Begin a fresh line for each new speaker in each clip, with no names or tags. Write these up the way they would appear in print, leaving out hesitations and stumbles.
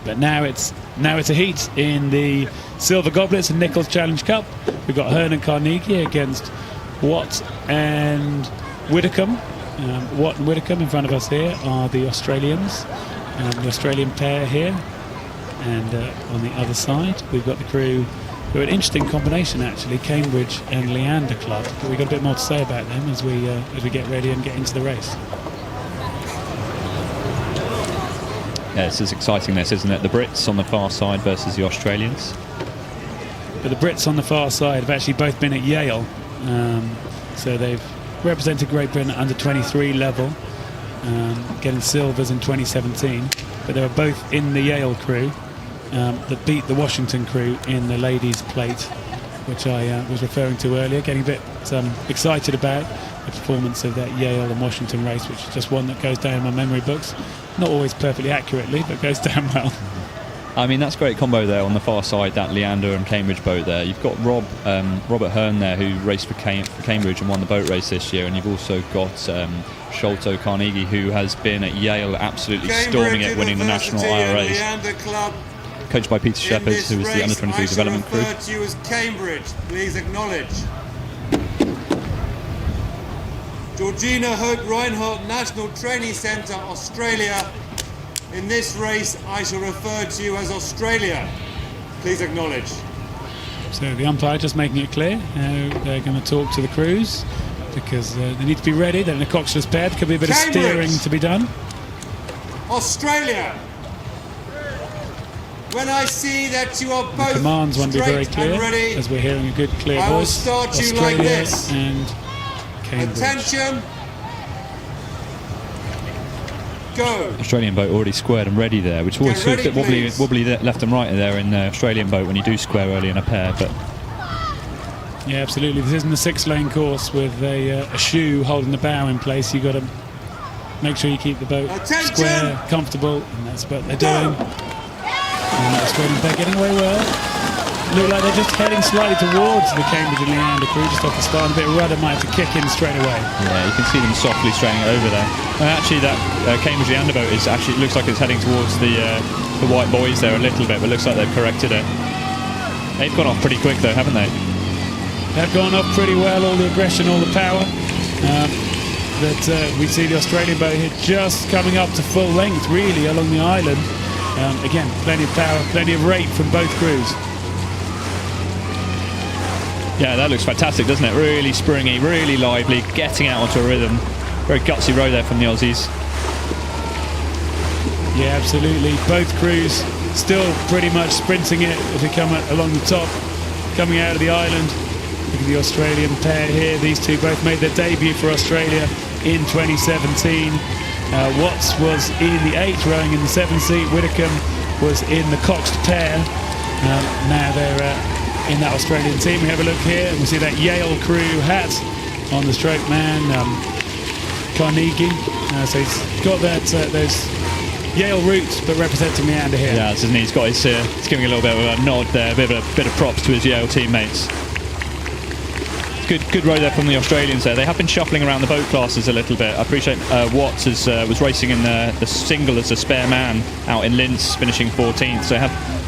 But now it's a heat in the Silver Goblets and Nickalls Challenge Cup. We've got Hurn Carnegie against Watt and Widdicombe. Watt and Widdicombe in front of us here are the Australians, the Australian pair here. And on the other side, we've got the crew who are an interesting combination, actually, Cambridge and Leander Club. But we've got a bit more to say about them as we get ready and get into the race.
Yeah, this is exciting, this, isn't it? The Brits on the far side versus the Australians.
But the Brits on the far side have actually both been at Yale. So they've represented Great Britain at under 23 level, getting silvers in 2017. But they were both in the Yale crew that beat the Washington crew in the ladies' plate, which I was referring to earlier, getting a bit excited about the performance of that Yale and Washington race, which is just one that goes down in my memory books. Not always perfectly accurately, but goes down well.
I mean, that's a great combo there on the far side, that Leander and Cambridge boat there. You've got Robert Hurn there, who raced for Cambridge and won the boat race this year, and you've also got Hurn Carnegie, who has been at Yale absolutely storming it, winning the national IRAs. Coached by Peter Shepherd, who was the under-23 development crew.
To you as Cambridge, please acknowledge. Georgina Hope Reinhardt, National Training Centre, Australia. In this race, I shall refer to you as Australia. Please acknowledge.
So the umpire just making it clear how they're going to talk to the crews, because they need to be ready. They're in a coxless pair. There could be a bit of steering to be done.
Australia. When I see that you are both
the commands want to be very clear,
ready,
as we're hearing a good clear voice.
I will start you
Australia
like this.
And Cambridge.
Attention. Go.
Australian boat already squared and ready there, which always feels a bit wobbly left and right there in the Australian boat when you do square early in a pair. But
yeah, absolutely. This isn't a 6-lane course with a shoe holding the bow in place. You've got to make sure you keep the boat square, comfortable, and that's what they're doing. And the Australian pair getting away well. Look like they're just heading slightly towards the Cambridge and Leander crew, just off the start. A bit of rudder might have to kick in straight away.
Yeah, you can see them softly straying over there. And actually, that Cambridge Leander boat is actually, it looks like it's heading towards the white buoys there a little bit, but it looks like they've corrected it. They've gone off pretty quick though, haven't they?
They've gone off pretty well, all the aggression, all the power. But we see the Australian boat here just coming up to full length, really, along the island. Again, plenty of power, plenty of rate from both crews.
Yeah, that looks fantastic, doesn't it? Really springy, really lively, getting out onto a rhythm. Very gutsy row there from the Aussies.
Yeah, absolutely. Both crews still pretty much sprinting it as we come along the top, coming out of the island. Look at the Australian pair here. These two both made their debut for Australia in 2017. Watts was in the 8th, rowing in the 7th seat. Widdicombe was in the coxed pair. Now they're in that Australian team. We have a look here and we see that Yale crew hat on the stroke man, Carnegie. So he's got that those Yale roots, but representing Leander here.
Yeah, isn't he? He's got his, he's giving a little bit of a nod there, a bit of props to his Yale teammates. Good row there from the Australians there. They have been shuffling around the boat classes a little bit. I appreciate Watts was racing in the single as a spare man out in Linz, finishing 14th. So they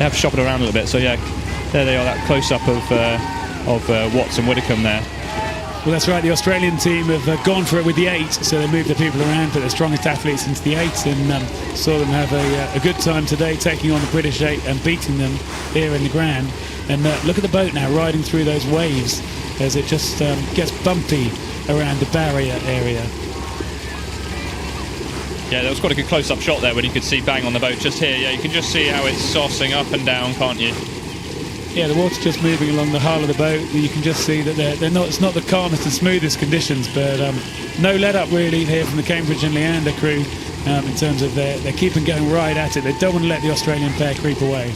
have shuffled around a little bit. So yeah, there they are, that close-up of Watts and Widdicombe there.
Well, that's right. The Australian team have gone for it with the 8, so they moved the people around, put their strongest athletes into the 8, and saw them have a good time today, taking on the British 8 and beating them here in the Grand. And look at the boat now riding through those waves as it just gets bumpy around the barrier area.
Yeah, that was quite a good close-up shot there when you could see bang on the boat just here. Yeah, you can just see how it's saucing up and down, can't you?
Yeah, the water's just moving along the hull of the boat. You can just see that they're not. It's not the calmest and smoothest conditions, but no let-up really here from the Cambridge and Leander crew in terms of they're keeping going right at it. They don't want to let the Australian pair creep away.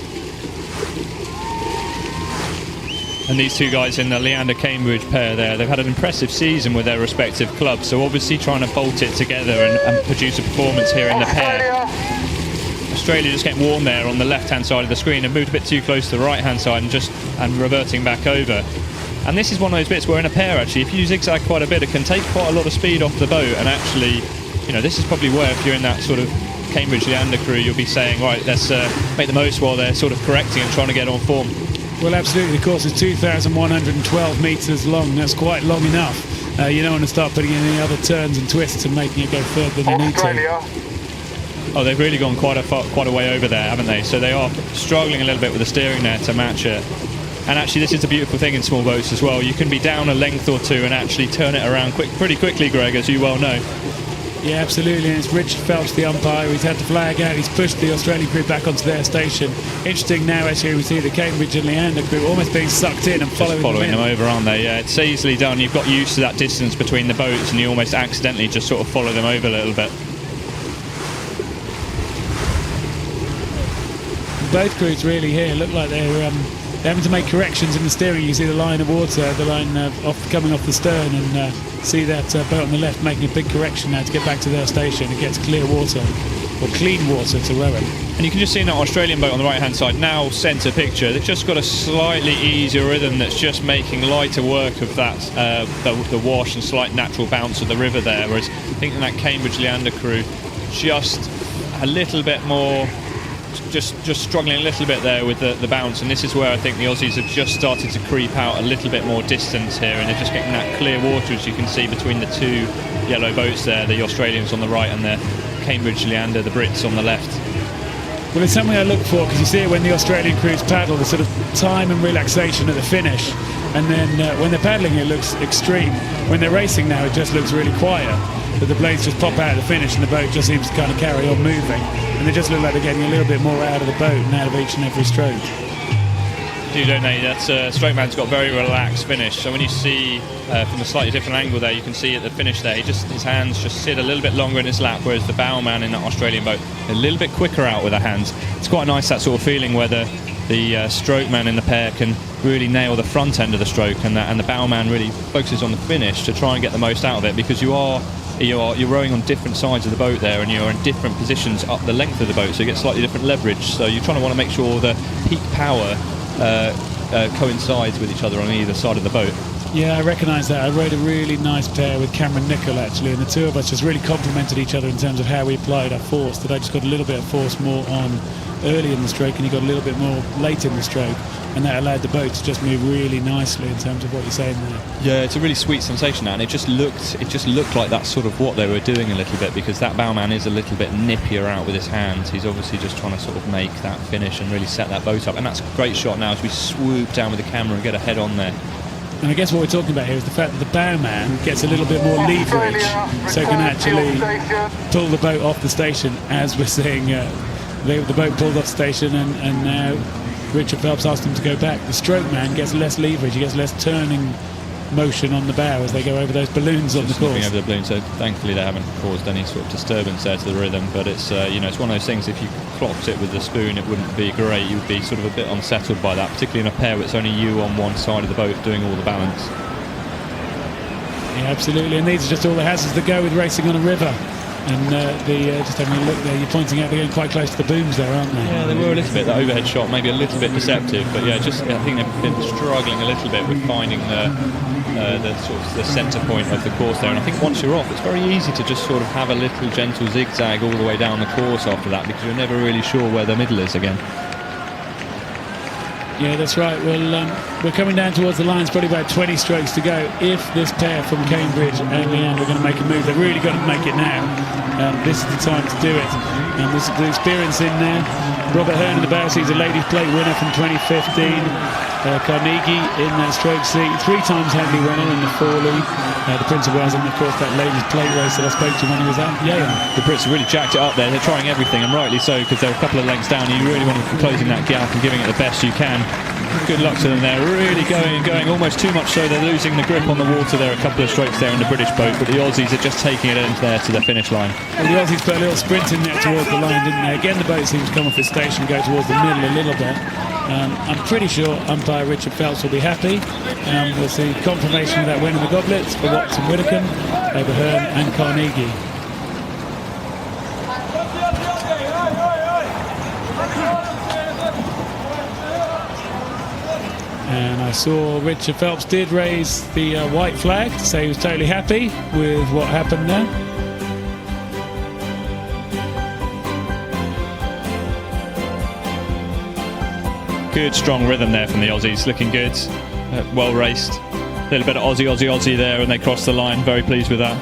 And these two guys in the Leander-Cambridge pair there, they've had an impressive season with their respective clubs, so obviously trying to bolt it together and produce a performance here in the pair. Australia just getting warm there on the left-hand side of the screen and moved a bit too close to the right-hand side and reverting back over. And this is one of those bits where in a pair, actually, if you zigzag quite a bit, it can take quite a lot of speed off the boat. And actually, you know, this is probably where if you're in that sort of Cambridge Leander crew, you'll be saying, right, let's make the most while they're sort of correcting and trying to get on form.
Well, absolutely. The course is 2,112 metres long. That's quite long enough. You don't want to start putting in any other turns and twists and making it go further than you need to.
Oh, they've really gone quite a way over there, haven't they? So they are struggling a little bit with the steering there to match it. And actually, this is the beautiful thing in small boats as well. You can be down a length or two and actually turn it around pretty quickly, Greg, as you well know.
Yeah, absolutely. And it's Richard Phelps, the umpire. He's had the flag out. He's pushed the Australian crew back onto their station. Interesting now, actually, we see the Cambridge and Leander crew almost being sucked in and following them
over, aren't they? Yeah, it's easily done. You've got used to that distance between the boats and you almost accidentally just sort of follow them over a little bit.
Both crews really here look like they're having to make corrections in the steering. You see the line of water, the line coming off the stern, and see that boat on the left making a big correction now to get back to their station. It gets clear water, or clean water, to row it.
And you can just see in that Australian boat on the right hand side, now centre picture, they've just got a slightly easier rhythm that's just making lighter work of that the wash and slight natural bounce of the river there, whereas I think in that Cambridge Leander crew just a little bit more, just struggling a little bit there with the bounce. And this is where I think the Aussies have just started to creep out a little bit more distance here, and they're just getting that clear water, as you can see, between the two yellow boats there, the Australians on the right and the Cambridge Leander, the Brits, on the left.
Well, it's something I look for, because you see it when the Australian crews paddle, the sort of time and relaxation at the finish, and then when they're paddling it looks extreme. When they're racing now it just looks really quiet, but the blades just pop out at the finish and the boat just seems to kind of carry on moving, and they just look like they're getting a little bit more out of the boat and out of each and every stroke.
Do, don't they? That strokeman's got a very relaxed finish. So when you see from a slightly different angle there, you can see at the finish there, his hands just sit a little bit longer in his lap, whereas the bowman in that Australian boat a little bit quicker out with the hands. It's quite nice, that sort of feeling where the strokeman in the pair can really nail the front end of the stroke, and the bowman really focuses on the finish to try and get the most out of it, because you're rowing on different sides of the boat there, and you're in different positions up the length of the boat, so you get slightly different leverage. So you're trying to want to make sure the peak power coincides with each other on either side of the boat.
Yeah, I recognise that. I rode a really nice pair with Cameron Nickalls, actually, and the two of us just really complemented each other in terms of how we applied our force. That I just got a little bit of force more on early in the stroke, and he got a little bit more late in the stroke, and that allowed the boat to just move really nicely in terms of what you're saying there.
Yeah, it's a really sweet sensation now, and it just looked like that's sort of what they were doing a little bit, because that bowman is a little bit nippier out with his hands. He's obviously just trying to sort of make that finish and really set that boat up, and that's a great shot now as we swoop down with the camera and get a head on there.
And I guess what we're talking about here is the fact that the bowman gets a little bit more leverage, so can actually pull the boat off the station, as we're seeing the boat pulled off the station, and now Richard Phelps asked him to go back. The stroke man gets less leverage, he gets less turning motion on the bow as they go over those balloons on the course.
Over the balloon, so thankfully they haven't caused any sort of disturbance there to the rhythm, but it's it's one of those things, if you clocked it with the spoon it wouldn't be great. You'd be sort of a bit unsettled by that, particularly in a pair where it's only you on one side of the boat doing all the balance.
Yeah, absolutely, and these are just all the hazards that go with racing on a river. And just having a look there, you're pointing out they're getting quite close to the booms there, aren't they?
Yeah, they were a little bit. The overhead shot maybe a little bit deceptive, but yeah, I think they've been struggling a little bit with finding the centre point of the course there. And I think once you're off, it's very easy to just sort of have a little gentle zigzag all the way down the course after that, because you're never really sure where the middle is again.
Yeah, that's right. Well, we're coming down towards the lines, probably about 20 strokes to go. If this pair from Cambridge and Leander are going to make a move, they're really got to make it now. This is the time to do it. And this is the experience in there. Robert Hurn in the bow, he's a ladies' plate winner from 2015. Carnegie in that stroke seat, 3 times Henley winner in the Forley. The Prince of Wales, and of course that ladies' plate race that I spoke to when he was at Yale.
The Brits have really jacked it up there. They're trying everything, and rightly so, because they're a couple of lengths down. You really want to be closing that gap and giving it the best you can. Good luck to them there. Really going, almost too much so. They're losing the grip on the water there. A couple of strokes there in the British boat, but the Aussies are just taking it into there to the finish line.
Well, the Aussies put a little sprint in there towards the line, didn't they? Again, the boat seems to come off its station and go towards the middle a little bit. I'm pretty sure umpire Richard Phelps will be happy. We'll see confirmation of that win in the Goblets for Watson Widdicombe over Hurn and Carnegie. And I saw Richard Phelps did raise the white flag to say he was totally happy with what happened there.
Good, strong rhythm there from the Aussies. Looking good. Well raced. A little bit of Aussie there, and they crossed the line. Very pleased with that.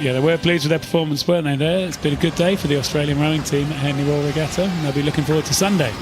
Yeah, they were pleased with their performance, weren't they, there? It's been a good day for the Australian rowing team at Henley Royal Regatta, and they'll be looking forward to Sunday.